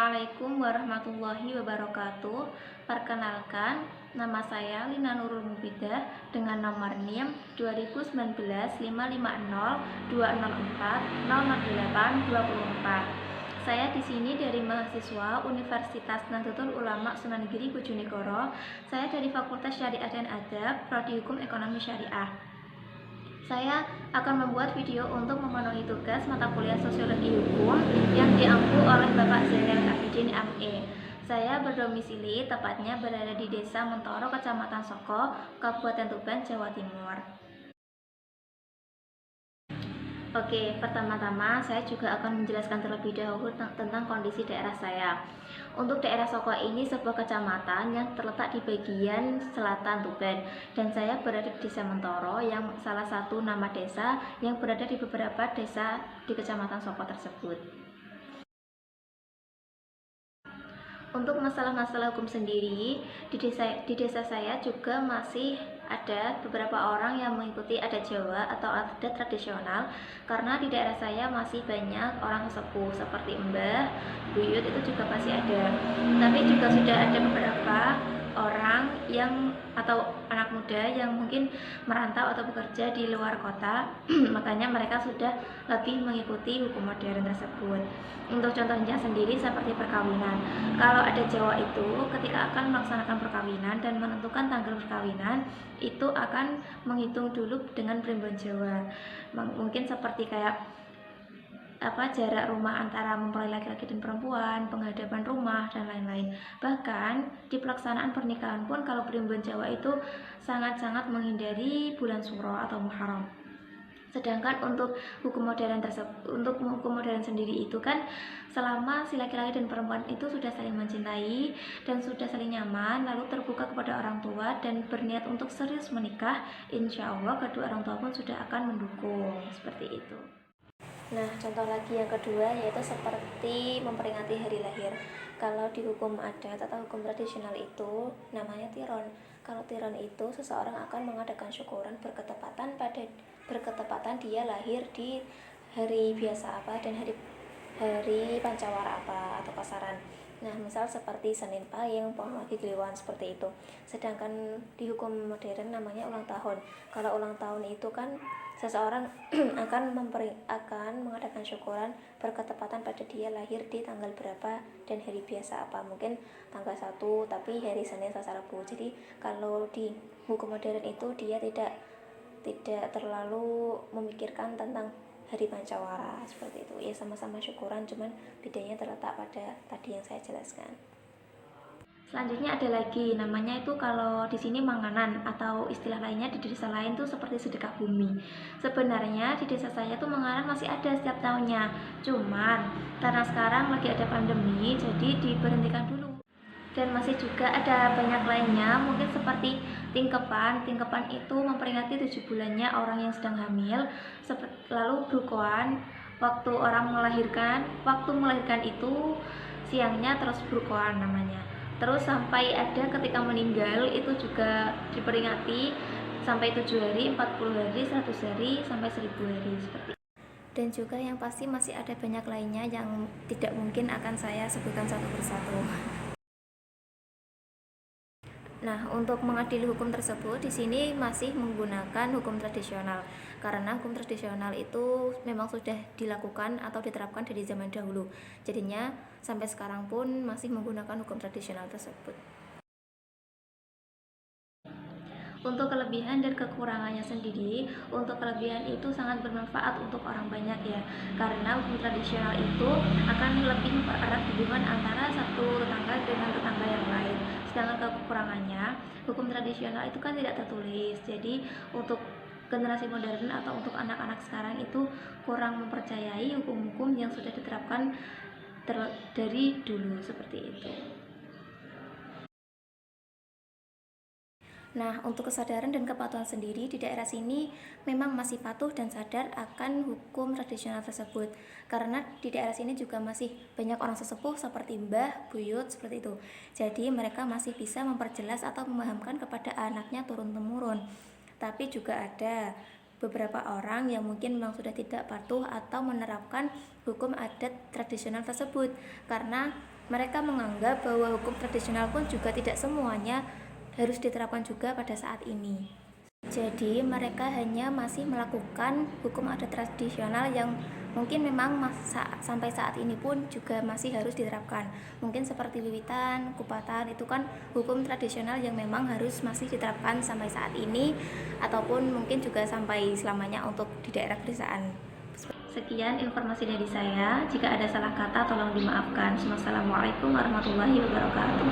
Assalamualaikum warahmatullahi wabarakatuh. Perkenalkan, nama saya Lina Nurul Mubidah dengan nomor NIM 2019 550204 Saya di sini dari mahasiswa Universitas Nahdlatul Ulama Sunan Giri Bojonegoro. Saya dari Fakultas Syariah dan Adab, Prodi Hukum Ekonomi Syariah. Saya akan membuat video untuk memenuhi tugas mata kuliah Sosiologi Hukum yang diampu oleh Bapak Zainal Abidin ME. Saya berdomisili tepatnya berada di Desa Mentoro, Kecamatan Soko, Kabupaten Tuban, Jawa Timur. Oke, pertama-tama saya juga akan menjelaskan terlebih dahulu tentang kondisi daerah saya. Untuk daerah Soko ini sebuah kecamatan yang terletak di bagian selatan Tuban, dan saya berada di Desa Mentoro yang salah satu nama desa yang berada di beberapa desa di kecamatan Soko tersebut. Untuk masalah-masalah hukum sendiri, di desa saya juga masih ada beberapa orang yang mengikuti adat Jawa atau adat tradisional, karena di daerah saya masih banyak orang sepuh seperti mbah, buyut itu juga masih ada. Tapi juga sudah ada beberapa orang yang atau anak muda yang mungkin merantau atau bekerja di luar kota, makanya mereka sudah lebih mengikuti hukum modern tersebut. Untuk contohnya sendiri seperti perkawinan. Kalau ada Jawa itu ketika akan melaksanakan perkawinan dan menentukan tanggal perkawinan, itu akan menghitung dulu dengan primbon Jawa. Mungkin seperti kayak jarak rumah antara mempelai laki-laki dan perempuan, penghadapan rumah, dan lain-lain. Bahkan di pelaksanaan pernikahan pun kalau primbon Jawa itu sangat-sangat menghindari bulan Suro atau Muharram. Sedangkan untuk hukum modern sendiri itu kan selama si laki-laki dan perempuan itu sudah saling mencintai dan sudah saling nyaman, lalu terbuka kepada orang tua dan berniat untuk serius menikah, insya Allah kedua orang tua pun sudah akan mendukung, seperti itu. Nah, contoh lagi yang kedua yaitu seperti memperingati hari lahir. Kalau di hukum adat atau hukum tradisional itu namanya tiron. Kalau tiron itu seseorang akan mengadakan syukuran berketepatan dia lahir di hari biasa apa dan hari pancawara apa atau pasaran. Nah, misal seperti Senin Pahing, Pon Wage Kliwon, seperti itu. Sedangkan di hukum modern namanya ulang tahun. Kalau ulang tahun itu kan seseorang akan mengadakan syukuran berketepatan pada dia lahir di tanggal berapa dan hari biasa apa, mungkin tanggal 1 tapi hari Senin, Selasa, Rabu. Jadi kalau di hukum modern itu dia tidak terlalu memikirkan tentang hari pancawara, seperti itu. Ya sama-sama syukuran, cuman bedanya terletak pada tadi yang saya jelaskan. Selanjutnya ada lagi namanya itu kalau di sini manganan atau istilah lainnya di desa lain tuh seperti sedekah bumi. Sebenarnya di desa saya tuh manganan masih ada setiap tahunnya. Cuman karena sekarang lagi ada pandemi jadi diberhentikan dulu. Dan masih juga ada banyak lainnya, mungkin seperti tingkepan. Tingkepan itu memperingati 7 bulannya orang yang sedang hamil. Lalu brukoan, waktu melahirkan itu siangnya terus brukoan namanya. Terus sampai ada ketika meninggal itu juga diperingati sampai 7 hari, 40 hari, 100 hari, sampai 1000 hari, seperti itu. Dan juga yang pasti masih ada banyak lainnya yang tidak mungkin akan saya sebutkan satu persatu. Nah, untuk mengadili hukum tersebut di sini masih menggunakan hukum tradisional, karena hukum tradisional itu memang sudah dilakukan atau diterapkan dari zaman dahulu. Jadinya sampai sekarang pun masih menggunakan hukum tradisional tersebut. Untuk kelebihan dan kekurangannya sendiri, untuk kelebihan itu sangat bermanfaat untuk orang banyak ya, karena hukum tradisional itu akan lebih mempererat hubungan antara satu tetangga dengan tetangga yang lain. Sedangkan kekurangannya, hukum tradisional itu kan tidak tertulis, jadi untuk generasi modern atau untuk anak-anak sekarang itu kurang mempercayai hukum-hukum yang sudah diterapkan dari dulu, seperti itu. Nah, untuk kesadaran dan kepatuhan sendiri di daerah sini memang masih patuh dan sadar akan hukum tradisional tersebut. Karena di daerah sini juga masih banyak orang sesepuh seperti mbah, buyut, seperti itu. Jadi mereka masih bisa memperjelas atau memahamkan kepada anaknya turun-temurun. Tapi juga ada beberapa orang yang mungkin memang sudah tidak patuh atau menerapkan hukum adat tradisional tersebut, karena mereka menganggap bahwa hukum tradisional pun juga tidak semuanya harus diterapkan juga pada saat ini. Jadi mereka hanya masih melakukan hukum adat tradisional yang mungkin memang sampai saat ini pun juga masih harus diterapkan. Mungkin seperti wiwitan, kupatan, itu kan hukum tradisional yang memang harus masih diterapkan sampai saat ini, ataupun mungkin juga sampai selamanya untuk di daerah pedesaan. Sekian informasi dari saya. Jika ada salah kata tolong dimaafkan. Wassalamualaikum warahmatullahi wabarakatuh.